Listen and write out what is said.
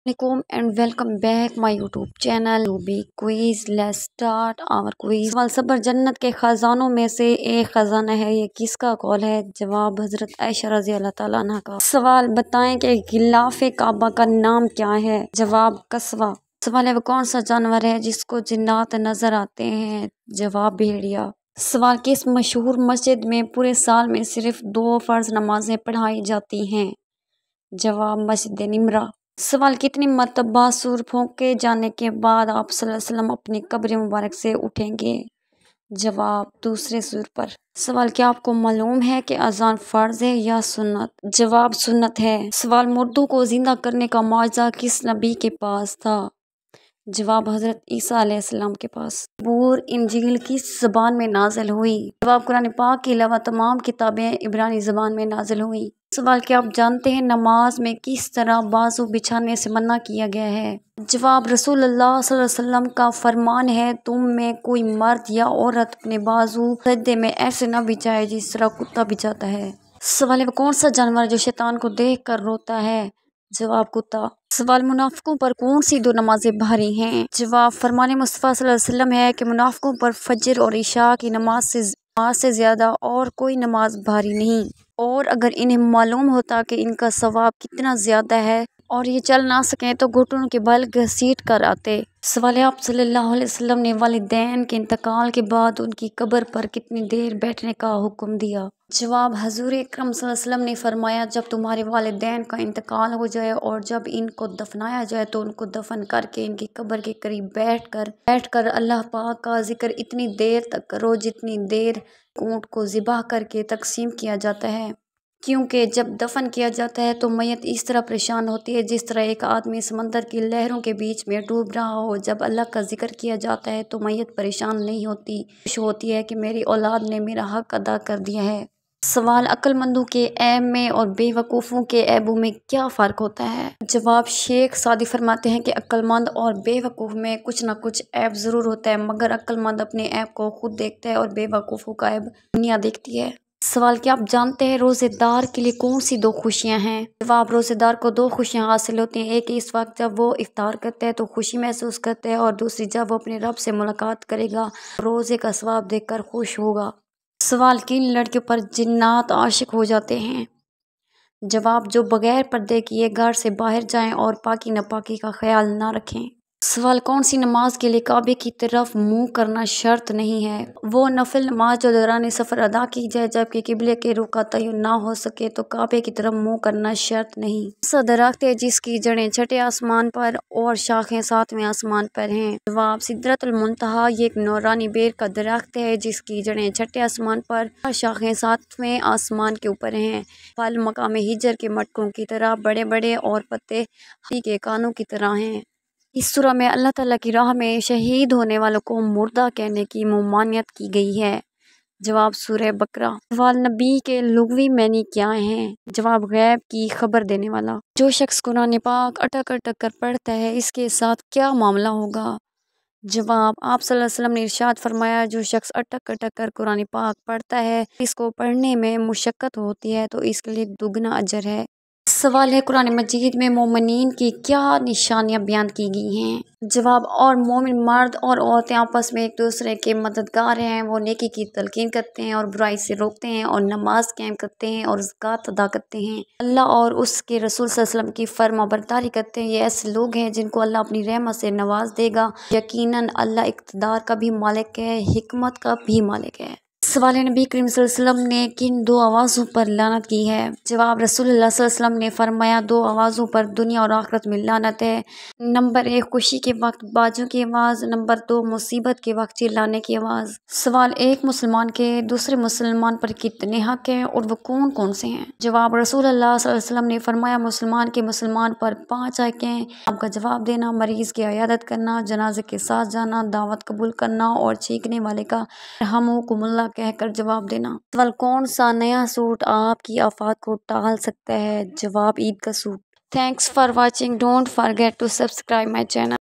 Assalamualaikum and welcome back my YouTube channel Ruby Quiz. Let's start our quiz. सवाल सबर जन्नत के खजानों में से एक खजाना है, ये किसका कौल है? जवाब हजरत आयशा रज़ी अल्लाह ताला अन्हा का। सवाल बताएं कि गिलाफ़े काबा का नाम क्या है? जवाब कस्वा। सवाल है वो कौन सा जानवर है जिसको जिन्नात नजर आते हैं? जवाब भेड़िया। सवाल किस मशहूर मस्जिद में पूरे साल में सिर्फ 2 फर्ज नमाजें पढ़ाई जाती हैं? जवाब मस्जिद निमरा। सवाल कितनी मरतबा सूर फूंके जाने के बाद आप सल्लल्लाहु अलैहि वसल्लम अपनी कब्र मुबारक से उठेंगे? जवाब दूसरे सूर पर। सवाल क्या आपको मालूम है कि अजान फर्ज है या सुन्नत? जवाब सुन्नत है। सवाल मुर्दों को जिंदा करने का मौजज़ा किस नबी के पास था? जवाब हजरत ईसा अलैहिस्सलाम के पास। जबूर इंजील किस ज़बान में नाजिल हुई? जवाब कुरान पाक के अलावा तमाम किताबें इब्रानी ज़बान में नाजिल हुई। सवाल क्या आप जानते हैं नमाज में किस तरह बाजू बिछाने से मना किया गया है? जवाब रसूलुल्लाह सल्लल्लाहु अलैहि वसल्लम का फरमान है, तुम में कोई मर्द या औरत अपने बाजू सजदे में ऐसे न बिछाए जिस तरह कुत्ता बिछाता है। सवाल है वो कौन सा जानवर जो शैतान को देख कर रोता है? जवाब कुत्ता। सवाल मुनाफिकों पर कौन सी 2 नमाजें भारी हैं? जवाब फरमान मुस्तफ़ा सल्लल्लाहु अलैहि वसल्लम है कि मुनाफिकों पर फजर और इशा की नमाज से ज़्यादा और कोई नमाज भारी नहीं, और अगर इन्हें मालूम होता कि इनका सवाब कितना ज़्यादा है और ये चल ना सकें तो घुटनों के बल घसीट कर आते। सवाल है आप सल्लल्लाहु अलैहि वसल्लम ने वालिदैन के इंतकाल के बाद उनकी कब्र पर कितनी देर बैठने का हुक्म दिया? जवाब हजूर अकरम सल्लल्लाहु अलैहि वसल्लम ने फरमाया, जब तुम्हारे वालिदैन का इंतकाल हो जाए और जब इनको दफनाया जाए तो उनको दफन करके इनकी कब्र के करीब बैठकर अल्लाह पाक का जिक्र इतनी देर तक करो जितनी देर ऊँट को ज़िबह करके तकसीम किया जाता है, क्योंकि जब दफन किया जाता है तो मैयत इस तरह परेशान होती है जिस तरह एक आदमी समंदर की लहरों के बीच में डूब रहा हो। जब अल्लाह का जिक्र किया जाता है तो मैयत परेशान नहीं होती, खुश होती है कि मेरी औलाद ने मेरा हक अदा कर दिया है। सवाल अक्लमंदों के ऐब में और बेवकूफ़ों के ऐबों में क्या फ़र्क होता है? जवाब शेख सादी फरमाते हैं कि अक्लमंद और बेवकूफ़ में कुछ ना कुछ ऐब ज़रूर होता है, मगर अक्लमंद अपने ऐब को खुद देखता है और बेवकूफ़ों का ऐब दुनिया देखती है। सवाल क्या आप जानते हैं रोज़ेदार के लिए कौन सी 2 खुशियां हैं? जवाब रोज़ेदार को 2 खुशियां हासिल होती हैं, एक इस वक्त जब वो इफ्तार करता है तो खुशी महसूस करता है, और दूसरी जब वो अपने रब से मुलाकात करेगा रोज़े का सवाब देखकर खुश होगा। सवाल किन लड़कियों पर जिन्नात आशिक हो जाते हैं? जवाब जो बगैर पर्दे किए घर से बाहर जाएं और पाकी नापाकी का ख्याल ना रखें। सवाल कौन सी नमाज के लिए काबे की तरफ मुंह करना शर्त नहीं है? वो नफिल नमाज जो दौरान सफ़र अदा की जाए जबकि किबले के रुख का तयन ना हो सके तो काबे की तरफ मुंह करना शर्त नहीं। सा दरख्त है जिसकी जड़ें छठे आसमान पर और शाखें 7वें आसमान पर हैं? जवाब सिदरतुल मुंतहा। ये एक नौरानी बेर का दरख्त है जिसकी जड़ें छठे आसमान पर और शाखें 7वें आसमान के ऊपर हैं। फल मकाम हिजर के मटकों की तरह बड़े बड़े और पत्ते हाथी के कानों की तरह हैं। इस सूरा में अल्लाह ताला की राह में शहीद होने वालों को मुर्दा कहने की ममानियत की गई है। जवाब सूरह बकरा। सवाल नबी के लुग़वी मानी क्या हैं? जवाब गैब की खबर देने वाला। जो शख्स कुरान पाक अटक अटक कर पढ़ता है इसके साथ क्या मामला होगा? जवाब आप सल्लल्लाहु अलैहि वसल्लम ने इरशाद फरमाया, जो शख्स अटक अटक कर कुरान पाक पढ़ता है इसको पढ़ने में मुशक्क़त होती है तो इसके लिए दुगना अजर है। सवाल है कुरान मजीद में मोमिनीन की क्या निशानियां बयान की गई हैं? जवाब और मोमिन मर्द और औरतें आपस में एक दूसरे के मददगार हैं, वो नेकी की तलकीन करते हैं और बुराई से रोकते हैं और नमाज कायम करते हैं और ज़कात अदा करते हैं, अल्लाह और उसके रसूल सल्लल्लाहु अलैहि वसल्लम की फरमाबरदारी करते हैं। ये ऐसे लोग हैं जिनको अल्लाह अपनी रहमत से नवाज देगा। यकीनन अल्लाह इक़्तिदार का भी मालिक है, हिकमत का भी मालिक है। सवाल नबी करीम सल्लल्लाहु अलैहि वसल्लम ने किन 2 आवाज़ों पर लानत की है? जवाब रसूलुल्लाह सल्लल्लाहु अलैहि वसल्लम ने फरमाया 2 आवाज़ों पर दुनिया और आखिरत में लानत है। नंबर 1 खुशी के वक्त बाजों की आवाज़, नंबर 2 मुसीबत के वक्त चिल्लाने की आवाज़। सवाल एक मुसलमान के दूसरे मुसलमान पर कितने हक हैं और वो कौन कौन से हैं? जवाब रसूलुल्लाह सल्लल्लाहु अलैहि वसल्लम ने फरमाया मुसलमान के मुसलमान पर 5 हक हैं। आपका जवाब देना, मरीज़ की इयादत करना, जनाजे के साथ जाना, दावत कबूल करना और चीखने वाले का रहमुकुमुल्लाह कहकर जवाब देना। सवाल कौन सा नया सूट आपकी आफत को टाल सकता है? जवाब ईद का suit. Thanks for watching. Don't forget to subscribe my channel.